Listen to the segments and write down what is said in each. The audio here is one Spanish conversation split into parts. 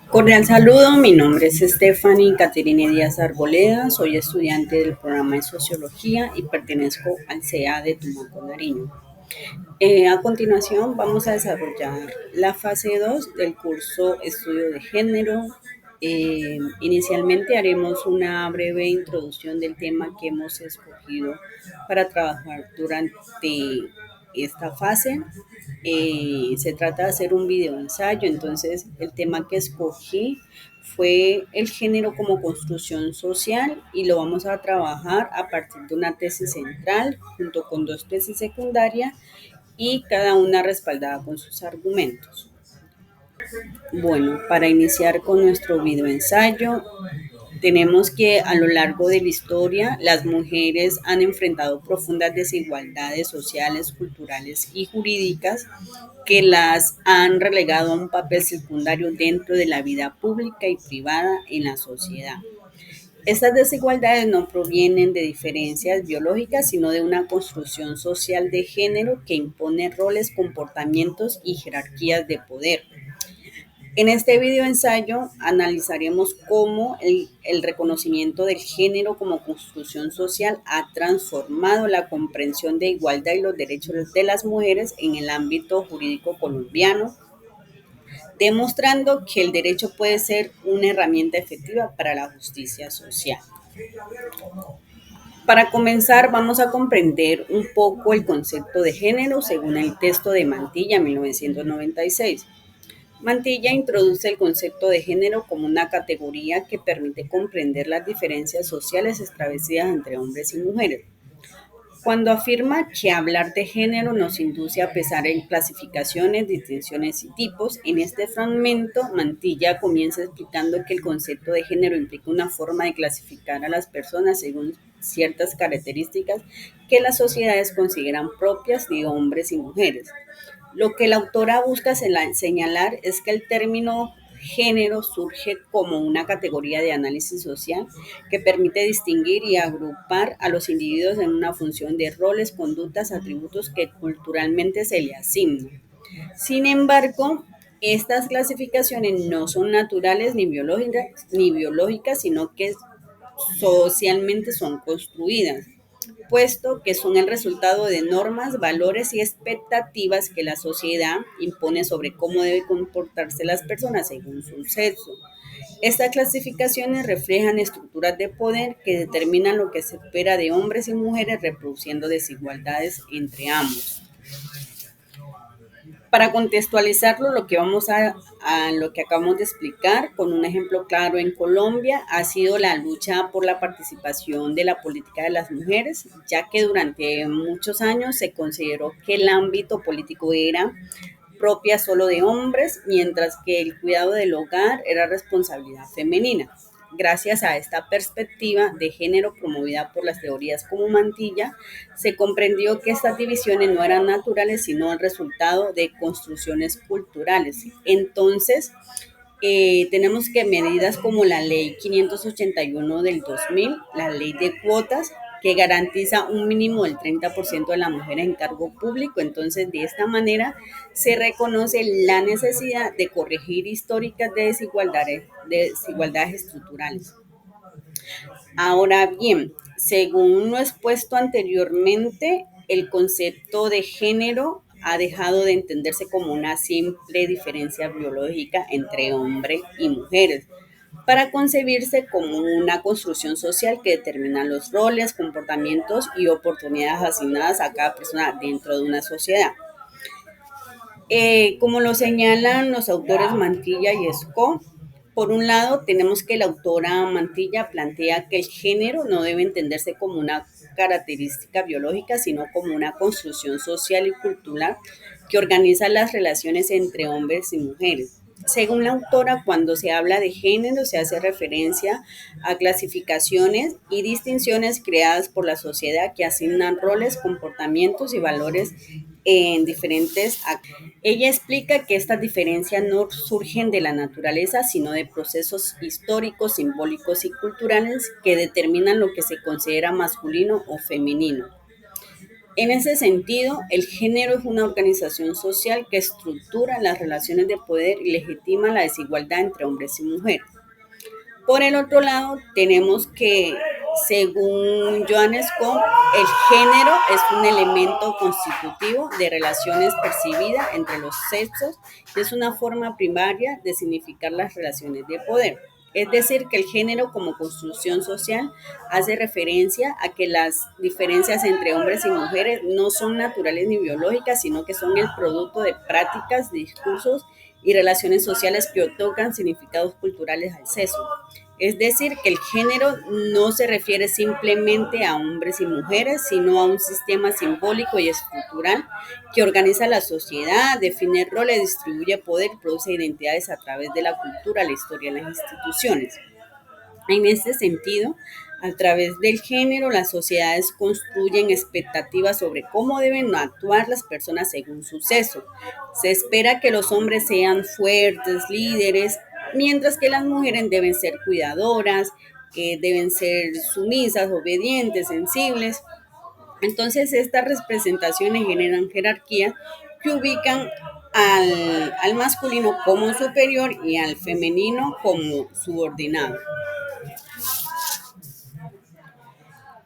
Cordial saludo, mi nombre es Stephanie Caterine Díaz Arboleda, soy estudiante del programa de Sociología y pertenezco al CEA de Tumaco, Nariño. A continuación vamos a desarrollar la fase 2 del curso Estudio de Género. Inicialmente haremos una breve introducción del tema que hemos escogido para trabajar durante esta fase. Se trata de hacer un video ensayo, entonces el tema que escogí fue el género como construcción social y lo vamos a trabajar a partir de una tesis central junto con dos tesis secundarias y cada una respaldada con sus argumentos. Bueno, para iniciar con nuestro videoensayo, tenemos que a lo largo de la historia las mujeres han enfrentado profundas desigualdades sociales, culturales y jurídicas que las han relegado a un papel secundario dentro de la vida pública y privada en la sociedad. Estas desigualdades no provienen de diferencias biológicas, sino de una construcción social de género que impone roles, comportamientos y jerarquías de poder. En este video ensayo analizaremos cómo el reconocimiento del género como construcción social ha transformado la comprensión de igualdad y los derechos de las mujeres en el ámbito jurídico colombiano, demostrando que el derecho puede ser una herramienta efectiva para la justicia social. Para comenzar, vamos a comprender un poco el concepto de género según el texto de Mantilla, 1996. Mantilla introduce el concepto de género como una categoría que permite comprender las diferencias sociales establecidas entre hombres y mujeres. Cuando afirma que hablar de género nos induce a pensar en clasificaciones, distinciones y tipos, en este fragmento Mantilla comienza explicando que el concepto de género implica una forma de clasificar a las personas según ciertas características que las sociedades consideran propias de hombres y mujeres. Lo que la autora busca señalar es que el término género surge como una categoría de análisis social que permite distinguir y agrupar a los individuos en una función de roles, conductas, atributos que culturalmente se le asignan. Sin embargo, estas clasificaciones no son naturales ni biológicas, sino que socialmente son construidas, puesto que son el resultado de normas, valores y expectativas que la sociedad impone sobre cómo deben comportarse las personas según su sexo. Estas clasificaciones reflejan estructuras de poder que determinan lo que se espera de hombres y mujeres, reproduciendo desigualdades entre ambos. Para contextualizarlo, lo que acabamos de explicar con un ejemplo claro en Colombia ha sido la lucha por la participación de la política de las mujeres, ya que durante muchos años se consideró que el ámbito político era propia solo de hombres, mientras que el cuidado del hogar era responsabilidad femenina. Gracias a esta perspectiva de género promovida por las teorías como Mantilla, se comprendió que estas divisiones no eran naturales, sino el resultado de construcciones culturales. Entonces, tenemos que medidas como la ley 581 del 2000, la ley de cuotas, que garantiza un mínimo del 30% de las mujeres en cargo público. Entonces, de esta manera se reconoce la necesidad de corregir históricas desigualdades estructurales. Ahora bien, según lo expuesto anteriormente, el concepto de género ha dejado de entenderse como una simple diferencia biológica entre hombres y mujeres, para concebirse como una construcción social que determina los roles, comportamientos y oportunidades asignadas a cada persona dentro de una sociedad. Como lo señalan los autores Mantilla y Esco, por un lado tenemos que la autora Mantilla plantea que el género no debe entenderse como una característica biológica, sino como una construcción social y cultural que organiza las relaciones entre hombres y mujeres. Según la autora, cuando se habla de género se hace referencia a clasificaciones y distinciones creadas por la sociedad que asignan roles, comportamientos y valores en diferentes actos. Ella explica que estas diferencias no surgen de la naturaleza, sino de procesos históricos, simbólicos y culturales que determinan lo que se considera masculino o femenino. En ese sentido, el género es una organización social que estructura las relaciones de poder y legitima la desigualdad entre hombres y mujeres. Por el otro lado, tenemos que, según Johannes Kohn, el género es un elemento constitutivo de relaciones percibidas entre los sexos y es una forma primaria de significar las relaciones de poder. Es decir, que el género como construcción social hace referencia a que las diferencias entre hombres y mujeres no son naturales ni biológicas, sino que son el producto de prácticas, discursos y relaciones sociales que otorgan significados culturales al sexo. Es decir, que el género no se refiere simplemente a hombres y mujeres, sino a un sistema simbólico y estructural que organiza la sociedad, define roles, distribuye poder y produce identidades a través de la cultura, la historia y las instituciones. En este sentido, a través del género, las sociedades construyen expectativas sobre cómo deben actuar las personas según su sexo. Se espera que los hombres sean fuertes, líderes, mientras que las mujeres deben ser cuidadoras, deben ser sumisas, obedientes, sensibles. Entonces, estas representaciones generan jerarquías que ubican al masculino como superior y al femenino como subordinado.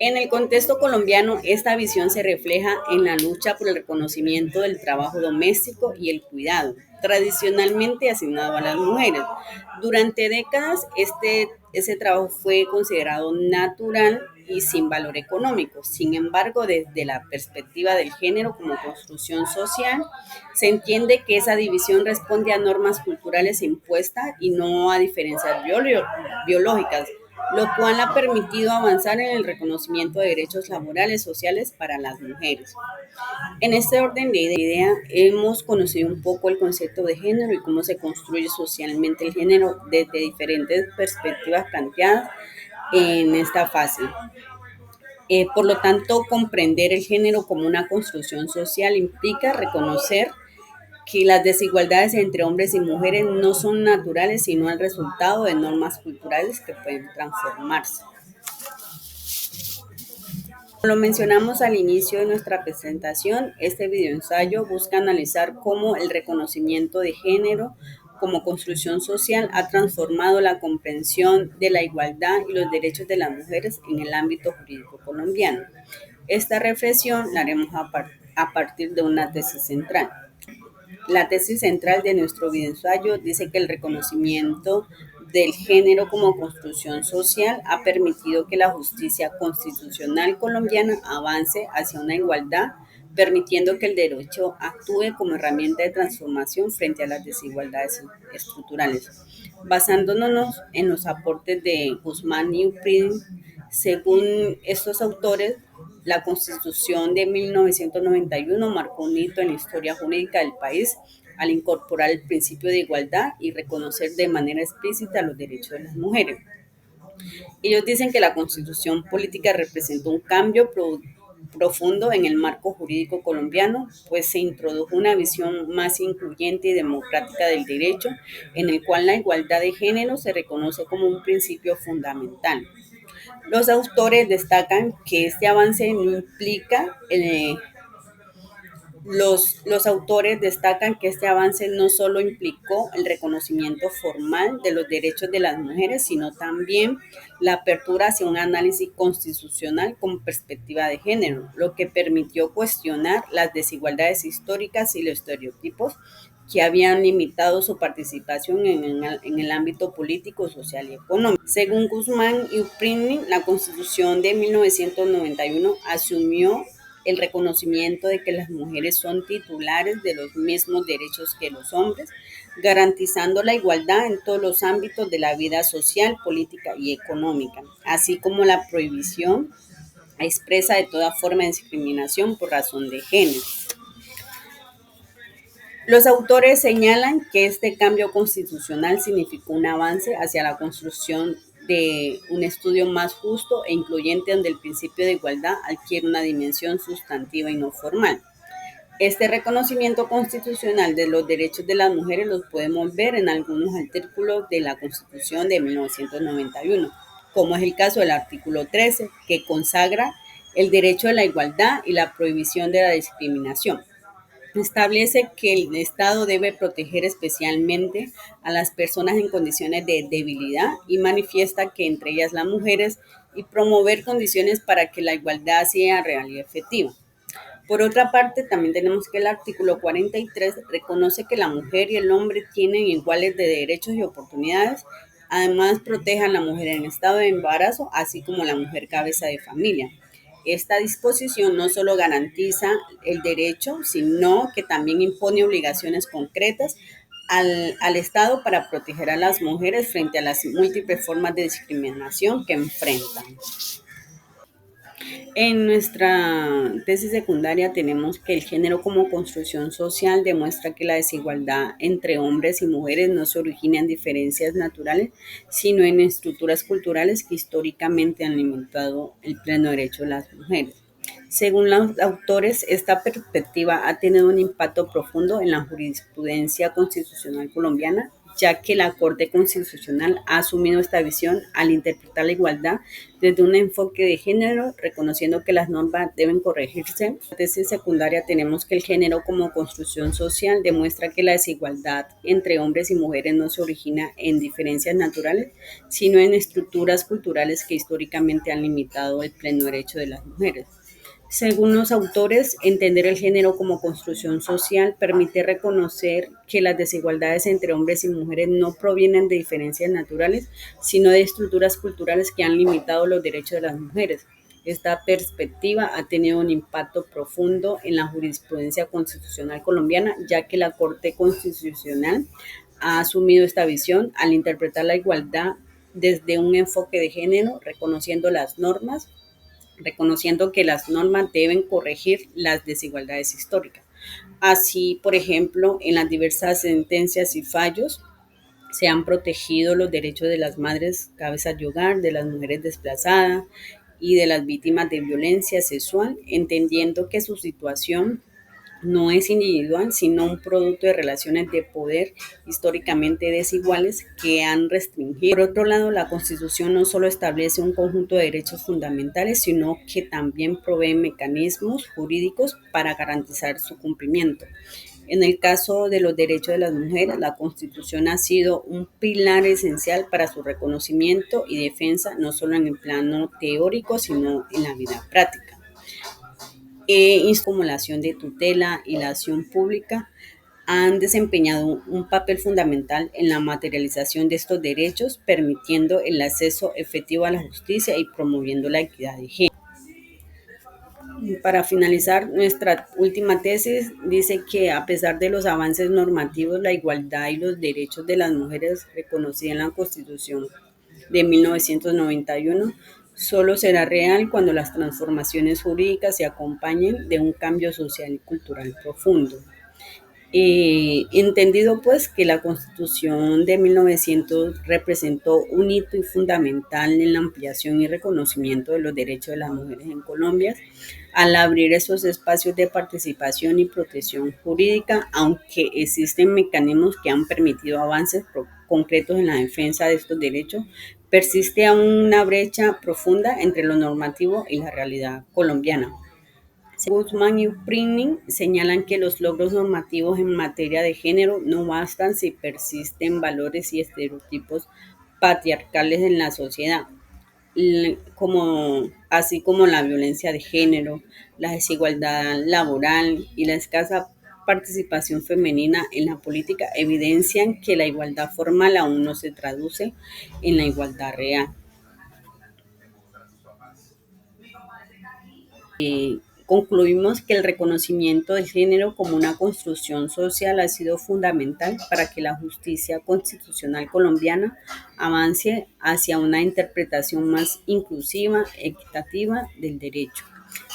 En el contexto colombiano, esta visión se refleja en la lucha por el reconocimiento del trabajo doméstico y el cuidado, tradicionalmente asignado a las mujeres. Durante décadas, ese trabajo fue considerado natural y sin valor económico. Sin embargo, desde la perspectiva del género como construcción social, se entiende que esa división responde a normas culturales impuestas y no a diferencias biológicas, lo cual ha permitido avanzar en el reconocimiento de derechos laborales sociales para las mujeres. En este orden de ideas, hemos conocido un poco el concepto de género y cómo se construye socialmente el género desde diferentes perspectivas planteadas en esta fase. Por lo tanto, comprender el género como una construcción social implica reconocer que las desigualdades entre hombres y mujeres no son naturales, sino el resultado de normas culturales que pueden transformarse. Como lo mencionamos al inicio de nuestra presentación, este videoensayo busca analizar cómo el reconocimiento de género como construcción social ha transformado la comprensión de la igualdad y los derechos de las mujeres en el ámbito jurídico colombiano. Esta reflexión la haremos a partir de una tesis central. La tesis central de nuestro videoensayo dice que el reconocimiento del género como construcción social ha permitido que la justicia constitucional colombiana avance hacia una igualdad, permitiendo que el derecho actúe como herramienta de transformación frente a las desigualdades estructurales. Basándonos en los aportes de Guzmán y Uprin, según estos autores, la Constitución de 1991 marcó un hito en la historia jurídica del país al incorporar el principio de igualdad y reconocer de manera explícita los derechos de las mujeres. Ellos dicen que la Constitución política representó un cambio profundo en el marco jurídico colombiano, pues se introdujo una visión más incluyente y democrática del derecho, en el cual la igualdad de género se reconoce como un principio fundamental. Los autores destacan que este avance no implica los autores destacan que este avance no solo implicó el reconocimiento formal de los derechos de las mujeres, sino también la apertura hacia un análisis constitucional con perspectiva de género, lo que permitió cuestionar las desigualdades históricas y los estereotipos que habían limitado su participación en el ámbito político, social y económico. Según Guzmán y Uprini, la Constitución de 1991 asumió el reconocimiento de que las mujeres son titulares de los mismos derechos que los hombres, garantizando la igualdad en todos los ámbitos de la vida social, política y económica, así como la prohibición expresa de toda forma de discriminación por razón de género. Los autores señalan que este cambio constitucional significó un avance hacia la construcción de un estudio más justo e incluyente donde el principio de igualdad adquiere una dimensión sustantiva y no formal. Este reconocimiento constitucional de los derechos de las mujeres los podemos ver en algunos artículos de la Constitución de 1991, como es el caso del artículo 13, que consagra el derecho a la igualdad y la prohibición de la discriminación. Establece que el Estado debe proteger especialmente a las personas en condiciones de debilidad y manifiesta que entre ellas las mujeres y promover condiciones para que la igualdad sea real y efectiva. Por otra parte, también tenemos que el artículo 43 reconoce que la mujer y el hombre tienen iguales de derechos y oportunidades. Además, protege a la mujer en estado de embarazo, así como la mujer cabeza de familia. Esta disposición no solo garantiza el derecho, sino que también impone obligaciones concretas al Estado para proteger a las mujeres frente a las múltiples formas de discriminación que enfrentan. En nuestra tesis secundaria tenemos que el género como construcción social demuestra que la desigualdad entre hombres y mujeres no se origina en diferencias naturales, sino en estructuras culturales que históricamente han limitado el pleno derecho de las mujeres. Según los autores, esta perspectiva ha tenido un impacto profundo en la jurisprudencia constitucional colombiana, ya que la Corte Constitucional ha asumido esta visión al interpretar la igualdad desde un enfoque de género, reconociendo que las normas deben corregirse. En la tesis secundaria tenemos que el género como construcción social demuestra que la desigualdad entre hombres y mujeres no se origina en diferencias naturales, sino en estructuras culturales que históricamente han limitado el pleno derecho de las mujeres. Según los autores, entender el género como construcción social permite reconocer que las desigualdades entre hombres y mujeres no provienen de diferencias naturales, sino de estructuras culturales que han limitado los derechos de las mujeres. Esta perspectiva ha tenido un impacto profundo en la jurisprudencia constitucional colombiana, ya que la Corte Constitucional ha asumido esta visión al interpretar la igualdad desde un enfoque de género, reconociendo que las normas deben corregir las desigualdades históricas. Así, por ejemplo, en las diversas sentencias y fallos se han protegido los derechos de las madres cabezas de hogar, de las mujeres desplazadas y de las víctimas de violencia sexual, entendiendo que su situación no es individual, sino un producto de relaciones de poder históricamente desiguales que han restringido. Por otro lado, la Constitución no solo establece un conjunto de derechos fundamentales, sino que también provee mecanismos jurídicos para garantizar su cumplimiento. En el caso de los derechos de las mujeres, la Constitución ha sido un pilar esencial para su reconocimiento y defensa, no solo en el plano teórico, sino en la vida práctica. Como la acción de tutela y la acción pública han desempeñado un papel fundamental en la materialización de estos derechos, permitiendo el acceso efectivo a la justicia y promoviendo la equidad de género. Para finalizar, nuestra última tesis dice que a pesar de los avances normativos, la igualdad y los derechos de las mujeres reconocida en la Constitución de 1991 solo será real cuando las transformaciones jurídicas se acompañen de un cambio social y cultural profundo. Entendido pues que la Constitución de 1900 representó un hito y fundamental en la ampliación y reconocimiento de los derechos de las mujeres en Colombia, al abrir esos espacios de participación y protección jurídica, aunque existen mecanismos que han permitido avances concretos en la defensa de estos derechos, persiste aún una brecha profunda entre lo normativo y la realidad colombiana. Guzmán y Prinin señalan que los logros normativos en materia de género no bastan si persisten valores y estereotipos patriarcales en la sociedad, así como la violencia de género, la desigualdad laboral y la escasa participación femenina en la política evidencian que la igualdad formal aún no se traduce en la igualdad real. Concluimos que el reconocimiento del género como una construcción social ha sido fundamental para que la justicia constitucional colombiana avance hacia una interpretación más inclusiva, equitativa del derecho.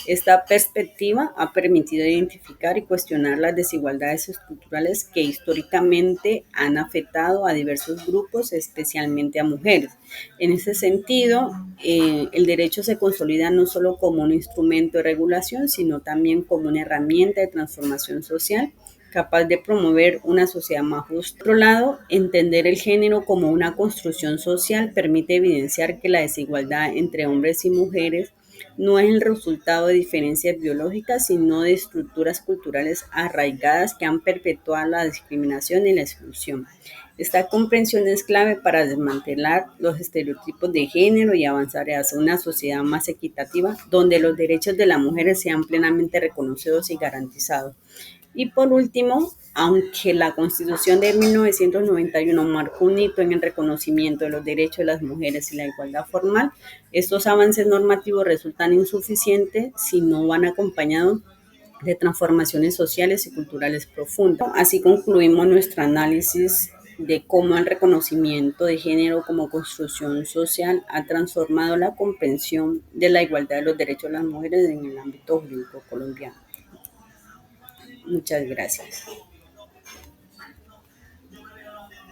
Esta perspectiva ha permitido identificar y cuestionar las desigualdades estructurales que históricamente han afectado a diversos grupos, especialmente a mujeres. En ese sentido, el derecho se consolida no solo como un instrumento de regulación, sino también como una herramienta de transformación social capaz de promover una sociedad más justa. Por otro lado, entender el género como una construcción social permite evidenciar que la desigualdad entre hombres y mujeres no es el resultado de diferencias biológicas, sino de estructuras culturales arraigadas que han perpetuado la discriminación y la exclusión. Esta comprensión es clave para desmantelar los estereotipos de género y avanzar hacia una sociedad más equitativa, donde los derechos de las mujeres sean plenamente reconocidos y garantizados. Y por último, aunque la Constitución de 1991 marcó un hito en el reconocimiento de los derechos de las mujeres y la igualdad formal, estos avances normativos resultan insuficientes si no van acompañados de transformaciones sociales y culturales profundas. Así concluimos nuestro análisis de cómo el reconocimiento de género como construcción social ha transformado la comprensión de la igualdad de los derechos de las mujeres en el ámbito jurídico colombiano. Muchas gracias.